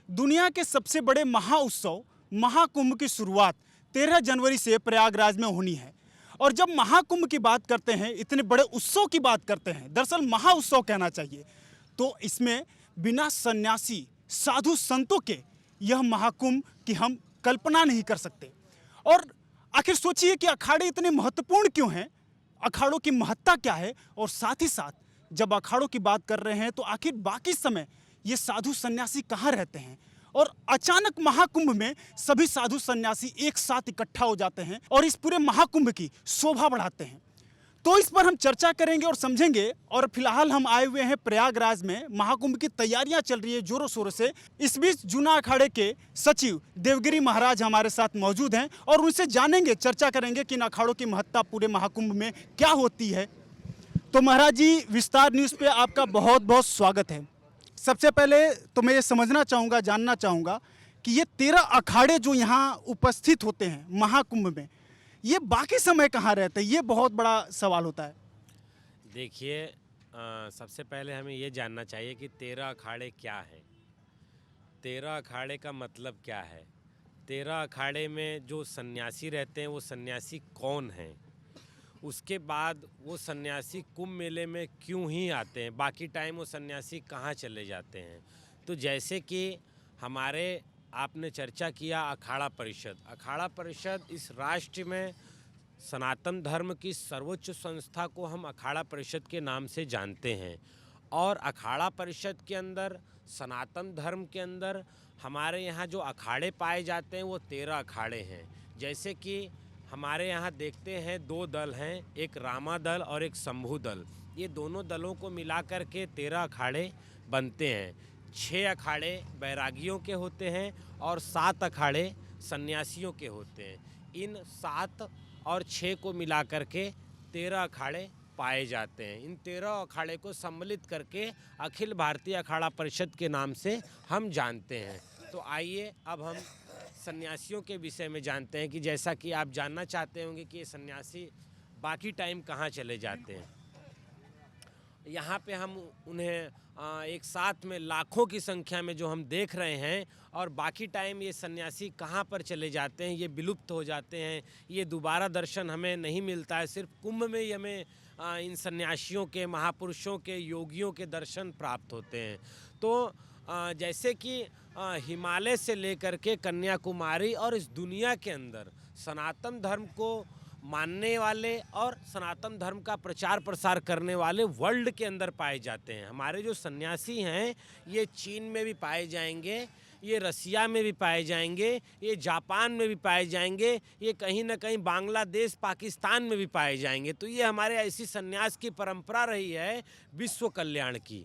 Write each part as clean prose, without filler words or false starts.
दुनिया के सबसे बड़े महाउत्सव महाकुंभ की शुरुआत 13 जनवरी से प्रयागराज में होनी है। और जब महाकुंभ की बात करते हैं, इतने बड़े उत्सव की बात करते हैं, दरअसल महाउत्सव कहना चाहिए, तो इसमें बिना सन्यासी साधु संतों के यह महाकुंभ की हम कल्पना नहीं कर सकते। और आखिर सोचिए कि अखाड़े इतने महत्वपूर्ण क्यों हैं, अखाड़ों की महत्ता क्या है, और साथ ही साथ जब अखाड़ों की बात कर रहे हैं तो आखिर बाकी समय ये साधु सन्यासी कहाँ रहते हैं। और अचानक महाकुंभ में सभी साधु सन्यासी एक साथ इकट्ठा हो जाते हैं और इस पूरे महाकुंभ की शोभा बढ़ाते हैं। तो इस पर हम चर्चा करेंगे और समझेंगे। और फिलहाल हम आए हुए हैं प्रयागराज में, महाकुंभ की तैयारियां चल रही है जोरों शोरों से। इस बीच जूना अखाड़े के सचिव देवगिरी महाराज हमारे साथ मौजूद हैं और उनसे जानेंगे, चर्चा करेंगे कि इन अखाड़ों की महत्ता पूरे महाकुंभ में क्या होती है। तो महाराज जी, विस्तार न्यूज़ पे आपका बहुत बहुत स्वागत है। सबसे पहले तो मैं ये समझना चाहूँगा, जानना चाहूँगा कि ये 13 अखाड़े जो यहाँ उपस्थित होते हैं महाकुंभ में, ये बाकी समय कहाँ रहते हैं, ये बहुत बड़ा सवाल होता है। देखिए, सबसे पहले हमें ये जानना चाहिए कि 13 अखाड़े क्या है, 13 अखाड़े का मतलब क्या है, 13 अखाड़े में जो सन्यासी रहते हैं वो सन्यासी कौन हैं, उसके बाद वो सन्यासी कुंभ मेले में क्यों ही आते हैं, बाकी टाइम वो सन्यासी कहाँ चले जाते हैं। तो जैसे कि हमारे आपने चर्चा किया अखाड़ा परिषद इस राष्ट्र में सनातन धर्म की सर्वोच्च संस्था को हम अखाड़ा परिषद के नाम से जानते हैं। और अखाड़ा परिषद के अंदर, सनातन धर्म के अंदर हमारे यहाँ जो अखाड़े पाए जाते हैं वो 13 अखाड़े हैं। जैसे कि हमारे यहाँ देखते हैं 2 दल हैं, एक रामा दल और एक शंभू दल। ये दोनों दलों को मिलाकर के 13 अखाड़े बनते हैं। 6 अखाड़े बैरागियों के होते हैं और 7 अखाड़े सन्यासियों के होते हैं। इन 7 और 6 को मिलाकर के 13 अखाड़े पाए जाते हैं। इन 13 अखाड़े को सम्मिलित करके अखिल भारतीय अखाड़ा परिषद के नाम से हम जानते हैं। तो आइए अब हम सन्यासियों के विषय में जानते हैं कि जैसा कि आप जानना चाहते होंगे कि ये सन्यासी बाकी टाइम कहाँ चले जाते हैं। यहाँ पे हम उन्हें एक साथ में लाखों की संख्या में जो हम देख रहे हैं, और बाकी टाइम ये सन्यासी कहाँ पर चले जाते हैं, ये विलुप्त हो जाते हैं, ये दोबारा दर्शन हमें नहीं मिलता है। सिर्फ कुंभ में ही हमें इन सन्यासियों के, महापुरुषों के, योगियों के दर्शन प्राप्त होते हैं। तो जैसे कि हिमालय से लेकर के कन्याकुमारी और इस दुनिया के अंदर सनातन धर्म को मानने वाले और सनातन धर्म का प्रचार प्रसार करने वाले वर्ल्ड के अंदर पाए जाते हैं। हमारे जो सन्यासी हैं ये चीन में भी पाए जाएंगे, ये रसिया में भी पाए जाएंगे, ये जापान में भी पाए जाएंगे, ये कहीं ना कहीं बांग्लादेश, पाकिस्तान में भी पाए जाएंगे। तो ये हमारे ऐसी सन्यास की परंपरा रही है विश्व कल्याण की।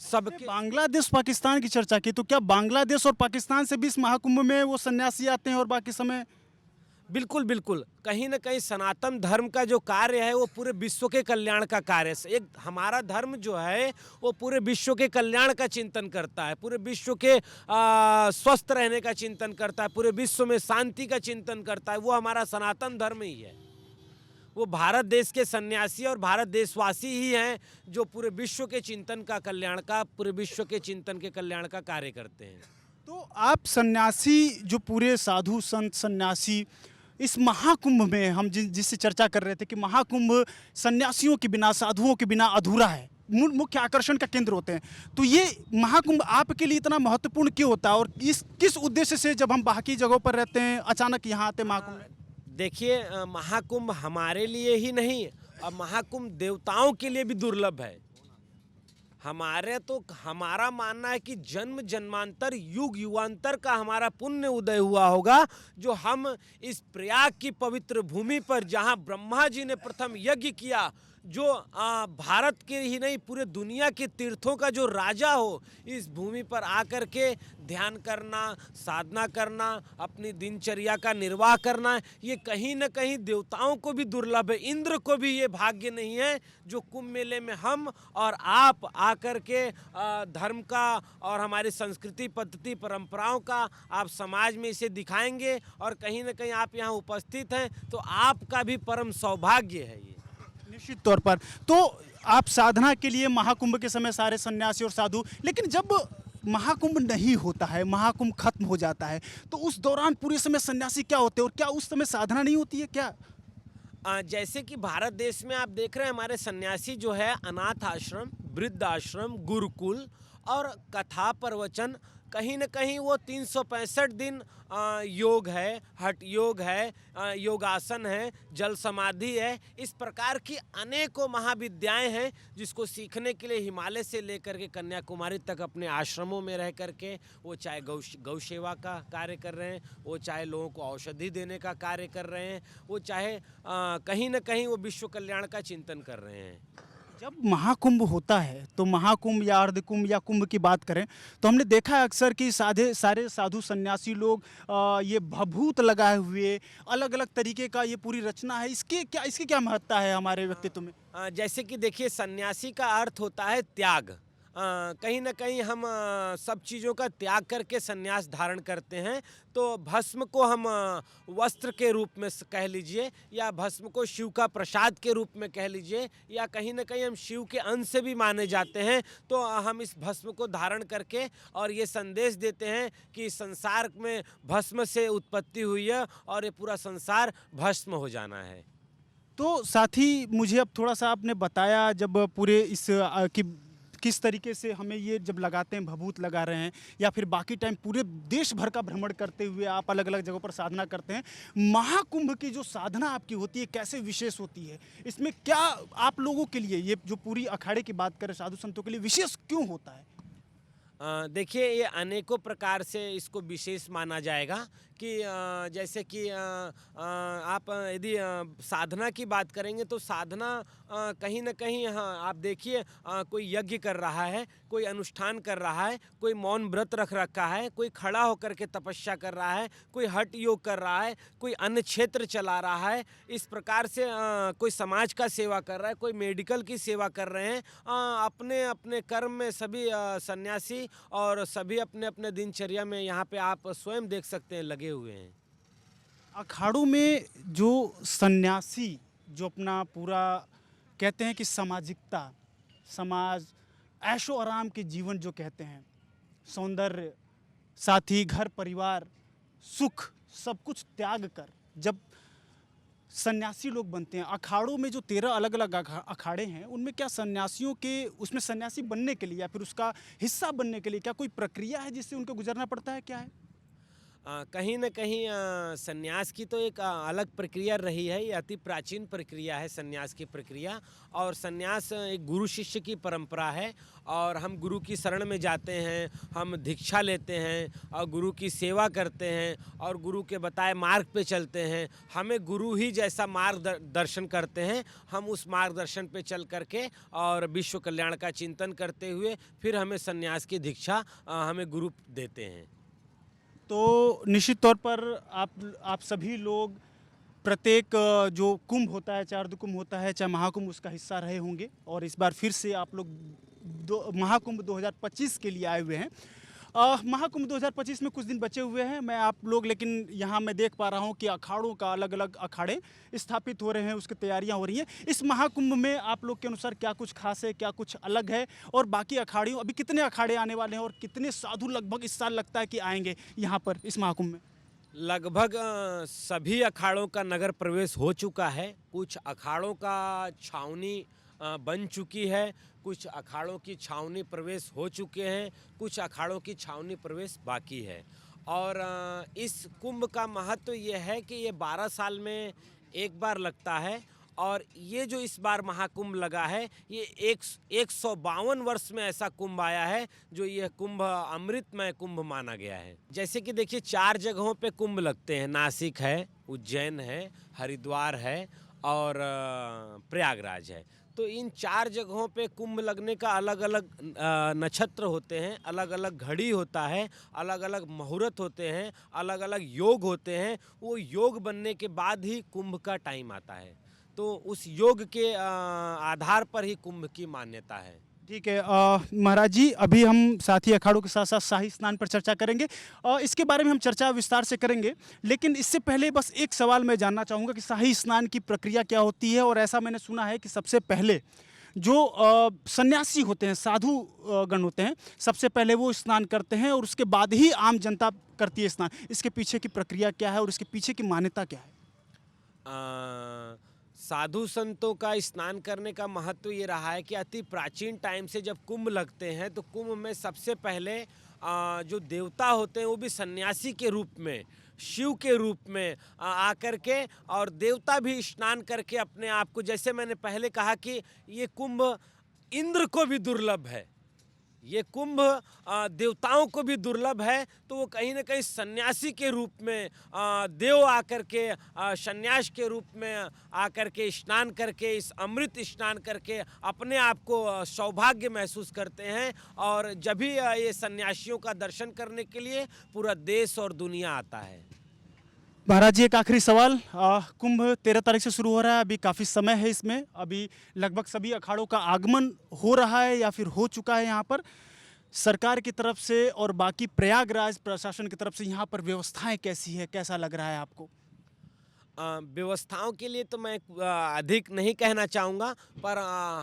सबके बांग्लादेश पाकिस्तान की चर्चा की, तो क्या बांग्लादेश और पाकिस्तान से भी इस महाकुंभ में वो सन्यासी आते हैं और बाकी समय? बिल्कुल बिल्कुल, कहीं ना कहीं सनातन धर्म का जो कार्य है वो पूरे विश्व के कल्याण का कार्य है। एक हमारा धर्म जो है वो पूरे विश्व के कल्याण का चिंतन करता है, पूरे विश्व के स्वस्थ रहने का चिंतन करता है, पूरे विश्व में शांति का चिंतन करता है। वो हमारा सनातन धर्म ही है। वो भारत देश के सन्यासी और भारत देशवासी ही हैं जो पूरे विश्व के चिंतन का, कल्याण का, पूरे विश्व के चिंतन के कल्याण का कार्य करते हैं। तो आप सन्यासी, जो पूरे साधु संत सन्यासी इस महाकुंभ में, हम जिससे चर्चा कर रहे थे कि महाकुंभ सन्यासियों के बिना, साधुओं के बिना अधूरा है, मुख्य आकर्षण का केंद्र होते हैं। तो ये महाकुंभ आपके लिए इतना महत्वपूर्ण क्यों होता है और किस उद्देश्य से, जब हम बाकी जगहों पर रहते हैं, अचानक यहाँ आते महाकुंभ? देखिए, महाकुंभ हमारे लिए ही नहीं, अब महाकुंभ देवताओं के लिए भी दुर्लभ है। हमारा मानना है कि जन्म जन्मांतर, युग युगांतर का हमारा पुण्य उदय हुआ होगा, जो हम इस प्रयाग की पवित्र भूमि पर, जहां ब्रह्मा जी ने प्रथम यज्ञ किया, जो भारत के ही नहीं पूरे दुनिया के तीर्थों का जो राजा हो, इस भूमि पर आकर के ध्यान करना, साधना करना, अपनी दिनचर्या का निर्वाह करना, ये कहीं न कहीं देवताओं को भी दुर्लभ है। इंद्र को भी ये भाग्य नहीं है जो कुंभ मेले में हम और आप आकर के धर्म का और हमारी संस्कृति, पद्धति, परंपराओं का आप समाज में इसे दिखाएंगे, और कहीं न कहीं आप यहाँ उपस्थित हैं तो आपका भी परम सौभाग्य है ये। निश्चित तौर पर। तो आप साधना के लिए महाकुंभ के समय सारे सन्यासी और साधु, लेकिन जब महाकुंभ नहीं होता है, महाकुंभ खत्म हो जाता है, तो उस दौरान पूरे समय सन्यासी क्या होते हैं और क्या उस समय साधना नहीं होती है क्या? जैसे कि भारत देश में आप देख रहे हैं हमारे सन्यासी जो है अनाथ आश्रम, वृद्ध आश्रम, गुरुकुल और कथा प्रवचन, कहीं न कहीं वो 365 दिन योग है, हठ योग है, योगासन है, जल समाधि है, इस प्रकार की अनेकों महाविद्याएं हैं जिसको सीखने के लिए हिमालय से लेकर के कन्याकुमारी तक अपने आश्रमों में रह करके वो चाहे गौ सेवा का कार्य कर रहे हैं, वो चाहे लोगों को औषधि देने का कार्य कर रहे हैं, वो चाहे कहीं न कहीं वो विश्व कल्याण का चिंतन कर रहे हैं। जब महाकुंभ होता है तो महाकुंभ या अर्धकुंभ या कुंभ की बात करें तो हमने देखा है अक्सर कि सारे साधु सन्यासी लोग ये भभूत लगाए हुए अलग अलग तरीके का ये पूरी रचना है, इसकी क्या महत्ता है हमारे व्यक्तित्व में? जैसे कि देखिए सन्यासी का अर्थ होता है त्याग। कहीं न कहीं हम सब चीज़ों का त्याग करके सन्यास धारण करते हैं, तो भस्म को हम वस्त्र के रूप में कह लीजिए, या भस्म को शिव का प्रसाद के रूप में कह लीजिए, या कहीं न कहीं हम शिव के अंश से भी माने जाते हैं, तो हम इस भस्म को धारण करके और ये संदेश देते हैं कि संसार में भस्म से उत्पत्ति हुई है और ये पूरा संसार भस्म हो जाना है। तो साथ ही मुझे अब थोड़ा सा आपने बताया जब पूरे इस कि किस तरीके से हमें ये जब लगाते हैं, भभूत लगा रहे हैं या फिर बाकी टाइम पूरे देश भर का भ्रमण करते हुए आप अलग अलग जगहों पर साधना करते हैं, महाकुंभ की जो साधना आपकी होती है कैसे विशेष होती है? इसमें क्या आप लोगों के लिए ये जो पूरी अखाड़े की बात करें साधु संतों के लिए विशेष क्यों होता है? देखिए ये अनेकों प्रकार से इसको विशेष माना जाएगा कि जैसे कि आप यदि साधना की बात करेंगे तो साधना कहीं न कहीं, हाँ आप देखिए कोई यज्ञ कर रहा है, कोई अनुष्ठान कर रहा है, कोई मौन व्रत रख रखा है, कोई खड़ा होकर के तपस्या कर रहा है, कोई हठ योग कर रहा है, कोई अन्य क्षेत्र चला रहा है, इस प्रकार से कोई समाज का सेवा कर रहा है, कोई मेडिकल की सेवा कर रहे हैं। अपने अपने कर्म में सभी सन्यासी और सभी अपने अपने दिनचर्या में यहाँ पे आप स्वयं देख सकते हैं लगे हुए हैं। अखाड़ों में जो सन्यासी जो अपना पूरा कहते हैं कि सामाजिकता, समाज, ऐशो आराम के जीवन जो कहते हैं, सौंदर्य, साथ ही घर परिवार, सुख, सब कुछ त्याग कर जब सन्यासी लोग बनते हैं, अखाड़ों में जो 13 अलग अलग अखाड़े हैं उनमें क्या सन्यासियों के उसमें सन्यासी बनने के लिए या फिर उसका हिस्सा बनने के लिए क्या कोई प्रक्रिया है जिससे उनको गुजरना पड़ता है, क्या है? कहीं न कहीं सन्यास की तो एक अलग प्रक्रिया रही है, ये अति प्राचीन प्रक्रिया है सन्यास की प्रक्रिया। और सन्यास एक गुरु शिष्य की परंपरा है और हम गुरु की शरण में जाते हैं, हम दीक्षा लेते हैं और गुरु की सेवा करते हैं और गुरु के बताए मार्ग पे चलते हैं। हमें गुरु ही जैसा मार्गदर्शन करते हैं, हम उस मार्गदर्शन पे चल करके और विश्व कल्याण का चिंतन करते हुए फिर हमें सन्यास की दीक्षा हमें गुरु देते हैं। तो निश्चित तौर पर आप सभी लोग प्रत्येक जो कुंभ होता है, चाहे अर्धकुंभ होता है, चाहे महाकुंभ, उसका हिस्सा रहे होंगे और इस बार फिर से आप लोग महाकुंभ 2025 के लिए आए हुए हैं। महाकुंभ 2025 में कुछ दिन बचे हुए हैं, मैं आप लोग लेकिन यहाँ मैं देख पा रहा हूँ कि अखाड़ों का अलग अलग अखाड़े स्थापित हो रहे हैं, उसकी तैयारियाँ हो रही हैं। इस महाकुंभ में आप लोग के अनुसार क्या कुछ खास है, क्या कुछ अलग है और बाकी अखाड़ियों अभी कितने अखाड़े आने वाले हैं और कितने साधु लगभग इस साल लगता है कि आएंगे यहाँ पर इस महाकुंभ में? लगभग सभी अखाड़ों का नगर प्रवेश हो चुका है। कुछ अखाड़ों का छावनी बन चुकी है, कुछ अखाड़ों की छावनी प्रवेश हो चुके हैं, कुछ अखाड़ों की छावनी प्रवेश बाकी है। और इस कुंभ का महत्व ये है कि ये 12 साल में एक बार लगता है और ये जो इस बार महाकुंभ लगा है ये 152 वर्ष में ऐसा कुंभ आया है जो ये कुंभ अमृतमय कुंभ माना गया है। जैसे कि देखिए 4 जगहों पे कुंभ लगते हैं, नासिक है, उज्जैन है, हरिद्वार है और प्रयागराज है। तो इन 4 जगहों पे कुंभ लगने का अलग अलग नक्षत्र होते हैं, अलग अलग घड़ी होता है, अलग अलग मुहूर्त होते हैं, अलग अलग योग होते हैं। वो योग बनने के बाद ही कुंभ का टाइम आता है, तो उस योग के आधार पर ही कुंभ की मान्यता है। ठीक है महाराज जी, अभी हम साथी अखाड़ों के साथ साथ शाही स्नान पर चर्चा करेंगे और इसके बारे में हम चर्चा विस्तार से करेंगे, लेकिन इससे पहले बस एक सवाल मैं जानना चाहूँगा कि शाही स्नान की प्रक्रिया क्या होती है। और ऐसा मैंने सुना है कि सबसे पहले जो सन्यासी होते हैं, साधु गण होते हैं, सबसे पहले वो स्नान करते हैं और उसके बाद ही आम जनता करती है स्नान। इसके पीछे की प्रक्रिया क्या है और इसके पीछे की मान्यता क्या है? साधु संतों का स्नान करने का महत्व ये रहा है कि अति प्राचीन टाइम से जब कुंभ लगते हैं तो कुंभ में सबसे पहले जो देवता होते हैं वो भी सन्यासी के रूप में, शिव के रूप में आकर के, और देवता भी स्नान करके अपने आप को, जैसे मैंने पहले कहा कि ये कुंभ इंद्र को भी दुर्लभ है, ये कुंभ देवताओं को भी दुर्लभ है, तो वो कहीं ना कहीं सन्यासी के रूप में देव आकर के सन्यास के रूप में आकर के स्नान करके, इस अमृत स्नान करके अपने आप को सौभाग्य महसूस करते हैं। और जब भी ये सन्यासियों का दर्शन करने के लिए पूरा देश और दुनिया आता है। महाराज जी, एक आखिरी सवाल। कुंभ 13 तारीख से शुरू हो रहा है, अभी काफ़ी समय है इसमें, अभी लगभग सभी अखाड़ों का आगमन हो रहा है या फिर हो चुका है यहाँ पर। सरकार की तरफ से और बाकी प्रयागराज प्रशासन की तरफ से यहाँ पर व्यवस्थाएं कैसी है, कैसा लग रहा है आपको? व्यवस्थाओं के लिए तो मैं अधिक नहीं कहना चाहूँगा, पर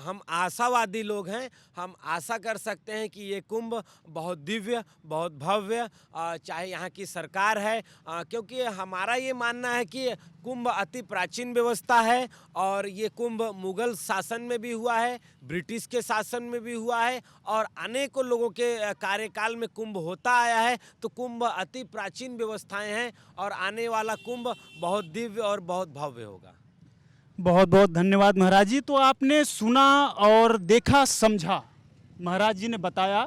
हम आशावादी लोग हैं। हम आशा कर सकते हैं कि ये कुंभ बहुत दिव्य, बहुत भव्य, चाहे यहाँ की सरकार है, क्योंकि हमारा ये मानना है कि कुंभ अति प्राचीन व्यवस्था है और ये कुंभ मुगल शासन में भी हुआ है, ब्रिटिश के शासन में भी हुआ है और अनेकों लोगों के कार्यकाल में कुंभ होता आया है। तो कुंभ अति प्राचीन व्यवस्थाएं हैं और आने वाला कुंभ बहुत दिव्य और बहुत भव्य होगा। बहुत बहुत धन्यवाद महाराज जी। तो आपने सुना और देखा, समझा। महाराज जी ने बताया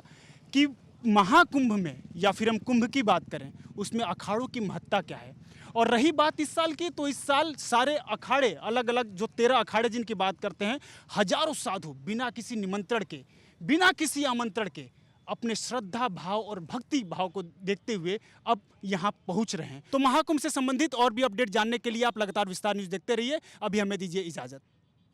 कि महाकुंभ में, या फिर हम कुंभ की बात करें, उसमें अखाड़ों की महत्ता क्या है। और रही बात इस साल की, तो इस साल सारे अखाड़े, अलग अलग जो 13 अखाड़े जिनकी बात करते हैं, हजारों साधु बिना किसी निमंत्रण के, बिना किसी आमंत्रण के, अपने श्रद्धा भाव और भक्ति भाव को देखते हुए अब यहाँ पहुँच रहे हैं। तो महाकुंभ से संबंधित और भी अपडेट जानने के लिए आप लगातार विस्तार न्यूज़ देखते रहिए। अभी हमें दीजिए इजाज़त।